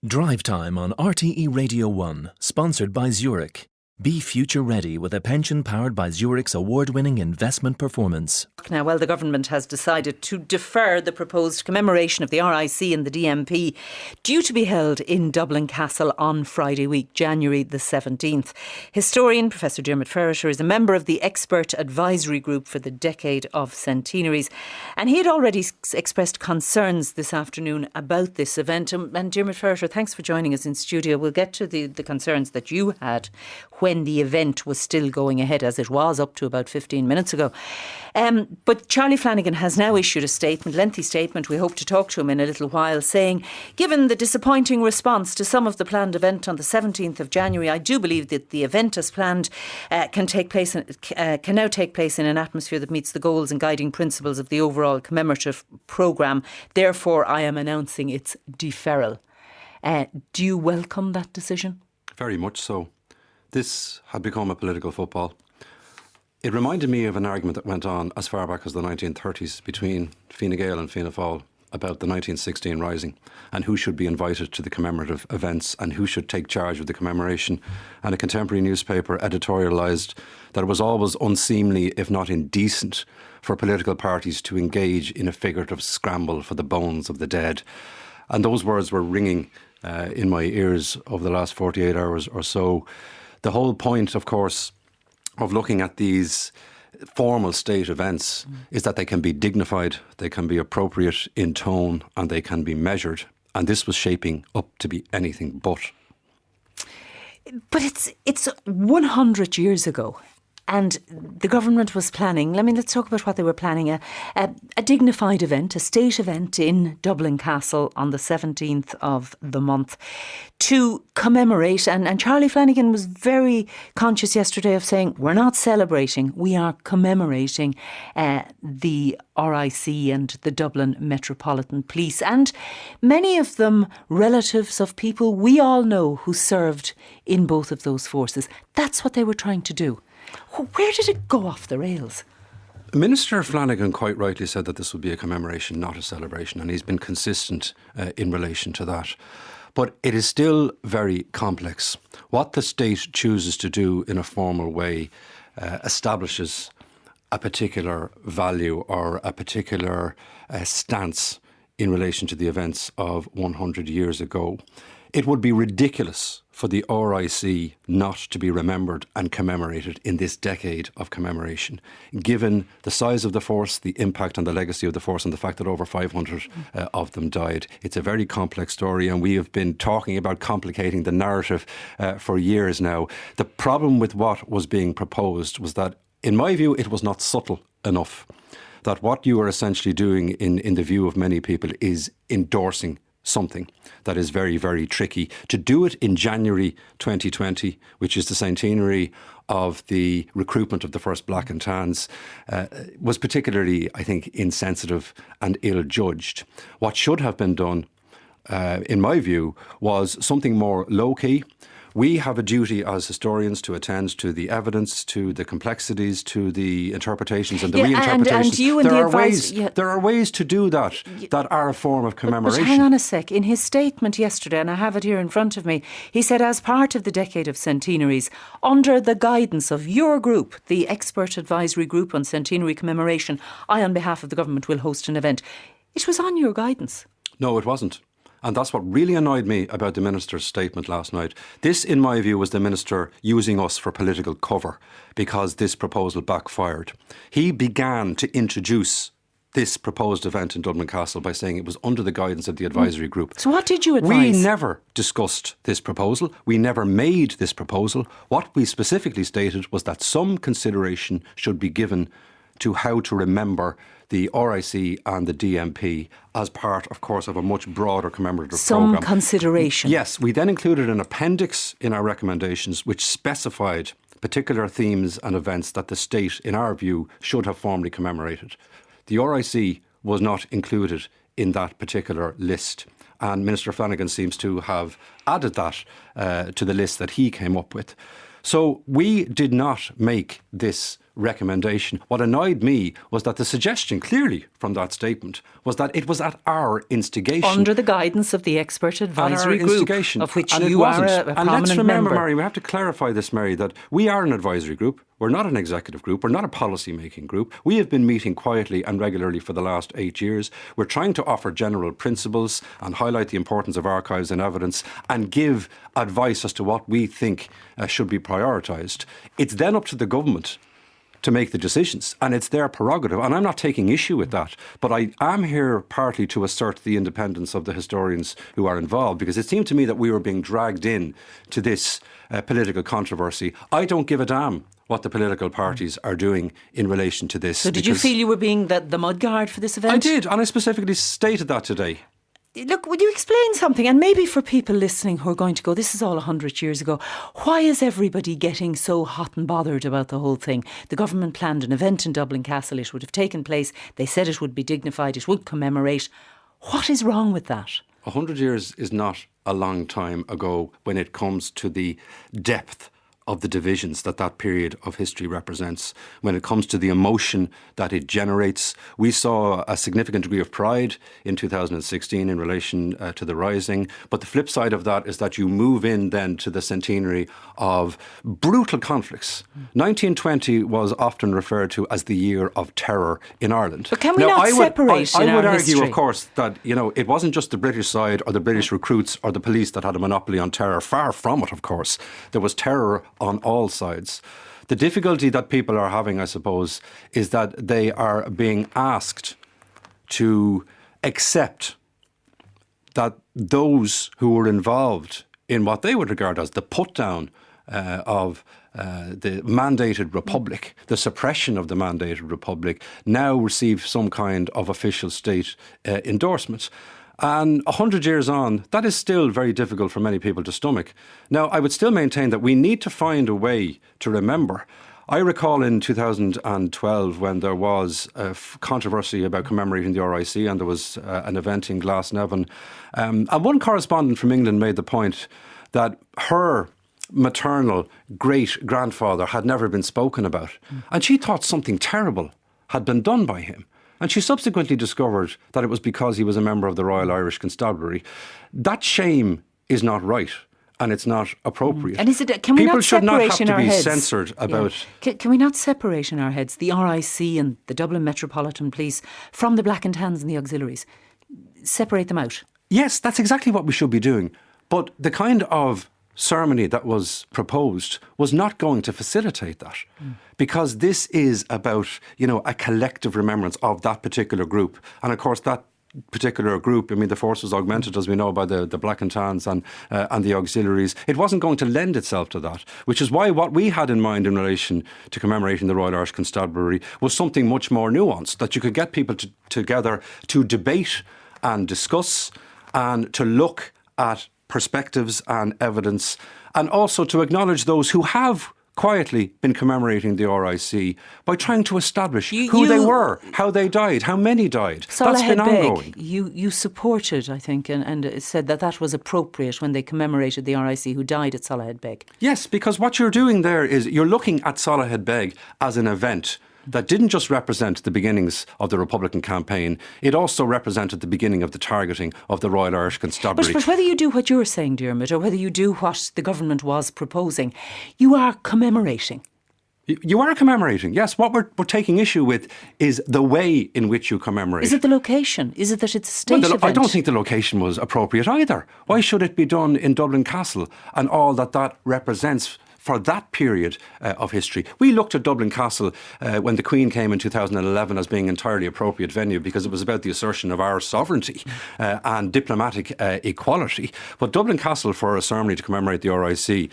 Drive Time on RTE Radio 1, sponsored by Zurich. Be future ready with a pension powered by Zurich's award-winning investment performance. Now, well, the government has decided to defer the proposed commemoration of the RIC and the DMP, due to be held in Dublin Castle on Friday week, January the 17th. Historian Professor Diarmaid Ferriter is a member of the Expert Advisory Group for the Decade of Centenaries, and he had already expressed concerns this afternoon about this event. And Diarmaid Ferriter, thanks for joining us in studio. We'll get to the concerns that you had when the event was still going ahead, as it was up to about 15 minutes ago. But Charlie Flanagan has now issued a statement, lengthy statement. We hope to talk to him in a little while, saying, given the disappointing response to some of the planned event on the 17th of January, I do believe that the event as planned can now take place in an atmosphere that meets the goals and guiding principles of the overall commemorative programme. Therefore, I am announcing its deferral. Do you welcome that decision? Very much so. This had become a political football. It reminded me of an argument that went on as far back as the 1930s between Fine Gael and Fianna Fáil about the 1916 Rising and who should be invited to the commemorative events and who should take charge of the commemoration. And a contemporary newspaper editorialised that it was always unseemly, if not indecent, for political parties to engage in a figurative scramble for the bones of the dead. And those words were ringing in my ears over the last 48 hours or so. The whole point, of course, of looking at these formal state events is that they can be dignified, they can be appropriate in tone, and they can be measured. And this was shaping up to be anything but. But it's 100 years ago. And the government was planning, let's talk about what they were planning, a dignified event, a state event in Dublin Castle on the 17th of the month to commemorate. And Charlie Flanagan was very conscious yesterday of saying, we're not celebrating, we are commemorating the RIC and the Dublin Metropolitan Police. And many of them relatives of people we all know who served in both of those forces. That's what they were trying to do. Where did it go off the rails? Minister Flanagan quite rightly said that this would be a commemoration, not a celebration, and he's been consistent in relation to that. But it is still very complex. What the state chooses to do in a formal way establishes a particular value or a particular stance in relation to the events of 100 years ago. It would be ridiculous for the RIC not to be remembered and commemorated in this decade of commemoration, given the size of the force, the impact and the legacy of the force, and the fact that over 500 of them died. It's a very complex story, and we have been talking about complicating the narrative for years now. The problem with what was being proposed was that, in my view, it was not subtle enough. That what you are essentially doing, in the view of many people, is endorsing something that is very, very tricky. To do it in January 2020, which is the centenary of the recruitment of the first Black and Tans, was particularly, I think, insensitive and ill-judged. What should have been done, in my view, was something more low-key. We have a duty as historians to attend to the evidence, to the complexities, to the interpretations and the reinterpretations. And you and there are ways to do that are a form of commemoration. But hang on a sec. In his statement yesterday, and I have it here in front of me, he said, as part of the Decade of Centenaries, under the guidance of your group, the Expert Advisory Group on Centenary Commemoration, I, on behalf of the government, will host an event. It was on your guidance. No, it wasn't. And that's what really annoyed me about the Minister's statement last night. This, in my view, was the Minister using us for political cover because this proposal backfired. He began to introduce this proposed event in Dublin Castle by saying it was under the guidance of the advisory group. So what did you advise? We never discussed this proposal. We never made this proposal. What we specifically stated was that some consideration should be given to how to remember the RIC and the DMP as part, of course, of a much broader commemorative programme. Some consideration. Yes, we then included an appendix in our recommendations which specified particular themes and events that the state, in our view, should have formally commemorated. The RIC was not included in that particular list, and Minister Flanagan seems to have added that to the list that he came up with. So we did not make this recommendation. What annoyed me was that the suggestion clearly from that statement was that it was at our instigation. Under the guidance of the expert advisory group, of which and you are a and prominent let's remember, member. Mary, we have to clarify this, Mary, that we are an advisory group. We're not an executive group. We're not a policy-making group. We have been meeting quietly and regularly for the last 8 years. We're trying to offer general principles and highlight the importance of archives and evidence and give advice as to what we think should be prioritised. It's then up to the government to make the decisions, and it's their prerogative, and I'm not taking issue with that, but I am here partly to assert the independence of the historians who are involved, because it seemed to me that we were being dragged in to this political controversy. I don't give a damn what the political parties are doing in relation to this. So did you feel you were being the mudguard for this event? I did, and I specifically stated that today. Look, would you explain something? And maybe for people listening who are going to go, this is all 100 years ago. Why is everybody getting so hot and bothered about the whole thing? The government planned an event in Dublin Castle. It would have taken place. They said it would be dignified. It would commemorate. What is wrong with that? 100 years is not a long time ago when it comes to the depth of the divisions that period of history represents. When it comes to the emotion that it generates, we saw a significant degree of pride in 2016 in relation to the Rising. But the flip side of that is that you move in then to the centenary of brutal conflicts. 1920 was often referred to as the year of terror in Ireland. But can we not separate I would argue, history? of course, that it wasn't just the British side or the British recruits or the police that had a monopoly on terror. Far from it, of course. There was terror on all sides. The difficulty that people are having, I suppose, is that they are being asked to accept that those who were involved in what they would regard as the put-down of the mandated republic, the suppression of the mandated republic, now receive some kind of official state endorsement. And 100 years on, that is still very difficult for many people to stomach. Now, I would still maintain that we need to find a way to remember. I recall in 2012 when there was a controversy about commemorating the RIC, and there was an event in Glasnevin. And one correspondent from England made the point that her maternal great-grandfather had never been spoken about. And she thought something terrible had been done by him. And she subsequently discovered that it was because he was a member of the Royal Irish Constabulary. That shame is not right, and it's not appropriate. And is it? Can we People not should not separate have in to our be heads? censored about. Yeah. Can we not separate in our heads the RIC and the Dublin Metropolitan Police from the Black and Tans and the auxiliaries? Separate them out. Yes, that's exactly what we should be doing. But the kind of ceremony that was proposed was not going to facilitate that, because this is about, a collective remembrance of that particular group. And of course, that particular group, the force was augmented, as we know, by the Black and Tans and the auxiliaries. It wasn't going to lend itself to that, which is why what we had in mind in relation to commemorating the Royal Irish Constabulary was something much more nuanced, that you could get people together to debate and discuss and to look at perspectives and evidence, and also to acknowledge those who have quietly been commemorating the RIC by trying to establish who they were, how they died, how many died. That's been ongoing. You supported, I think, and said that was appropriate when they commemorated the RIC who died at Salahead Beg. Yes, because what you're doing there is you're looking at Salahead Beg as an event that didn't just represent the beginnings of the Republican campaign, it also represented the beginning of the targeting of the Royal Irish Constabulary. But whether you do what you're saying, Diarmaid, or whether you do what the government was proposing, you are commemorating. You are commemorating, yes. What we're taking issue with is the way in which you commemorate. Is it the location? Is it that it's a state event? I don't think the location was appropriate either. Why should it be done in Dublin Castle and all that represents for that period of history? We looked at Dublin Castle when the Queen came in 2011 as being an entirely appropriate venue, because it was about the assertion of our sovereignty and diplomatic equality. But Dublin Castle, for a ceremony to commemorate the RIC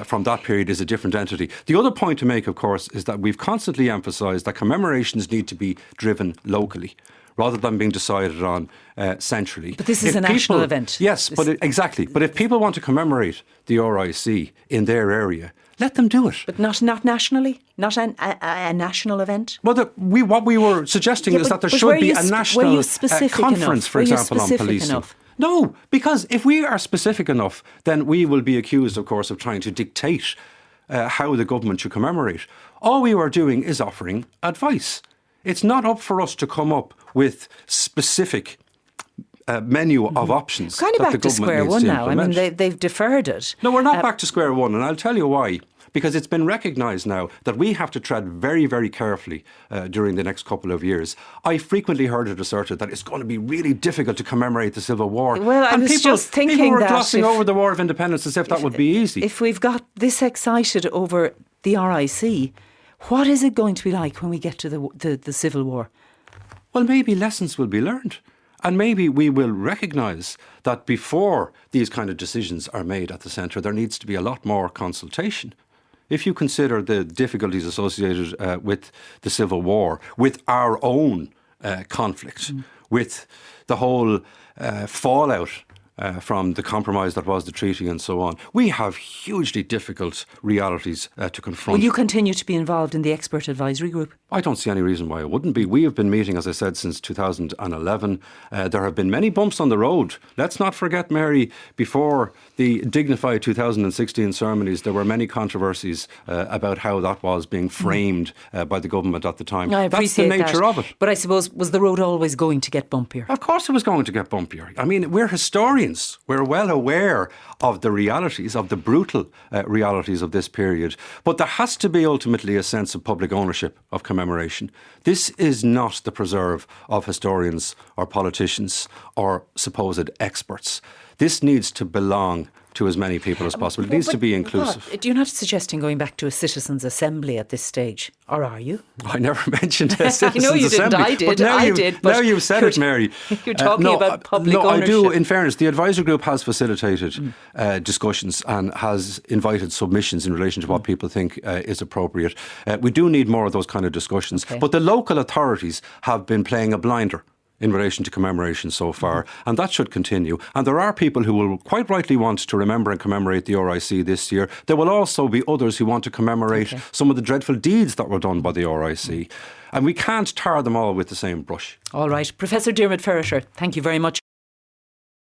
from that period, is a different entity. The other point to make, of course, is that we've constantly emphasised that commemorations need to be driven locally, rather than being decided on centrally. But this is a national event. Yes, exactly. But if people want to commemorate the RIC in their area, let them do it. But not nationally? Not a national event? Well, what we were suggesting is that there should be a national conference, for example, on policing. No, because if we are specific enough, then we will be accused, of course, of trying to dictate how the government should commemorate. All we are doing is offering advice. It's not up for us to come up with specific menu of options Kind of that the back to government square needs one to now. I mean, implement. they've deferred it. No, we're not back to square one, and I'll tell you why. Because it's been recognised now that we have to tread very, very carefully during the next couple of years. I frequently heard it asserted that it's going to be really difficult to commemorate the Civil War. Well, I was just thinking people were that glossing over the War of Independence as if that would be easy. If we've got this excited over the RIC, what is it going to be like when we get to the Civil War? Well, maybe lessons will be learned. And maybe we will recognise that before these kind of decisions are made at the centre, there needs to be a lot more consultation. If you consider the difficulties associated with the Civil War, with our own conflict, with the whole fallout from the compromise that was the treaty and so on, we have hugely difficult realities to confront. Will you continue to be involved in the expert advisory group? I don't see any reason why it wouldn't be. We have been meeting, as I said, since 2011. There have been many bumps on the road. Let's not forget, Mary, before the dignified 2016 ceremonies, there were many controversies about how that was being framed by the government at the time. I appreciate That's the nature of it. But I suppose, was the road always going to get bumpier? Of course it was going to get bumpier. I mean, we're historians. We're well aware of the realities, of the brutal realities of this period. But there has to be ultimately a sense of public ownership of commemoration. This is not the preserve of historians or politicians or supposed experts. This needs to belong to as many people as possible. It needs to be inclusive. What? You're not suggesting going back to a citizens' assembly at this stage, or are you? I never mentioned a citizens' I know you assembly. didn't. I did. But now I did. But now you've said it, Mary. You're talking about public ownership. No, I do. In fairness, the advisory group has facilitated discussions and has invited submissions in relation to what people think is appropriate. We do need more of those kind of discussions. Okay. But the local authorities have been playing a blinder in relation to commemoration so far, and that should continue. And there are people who will quite rightly want to remember and commemorate the RIC this year. There will also be others who want to commemorate some of the dreadful deeds that were done by the RIC. And we can't tar them all with the same brush. All right. Professor Diarmaid Ferriter, thank you very much.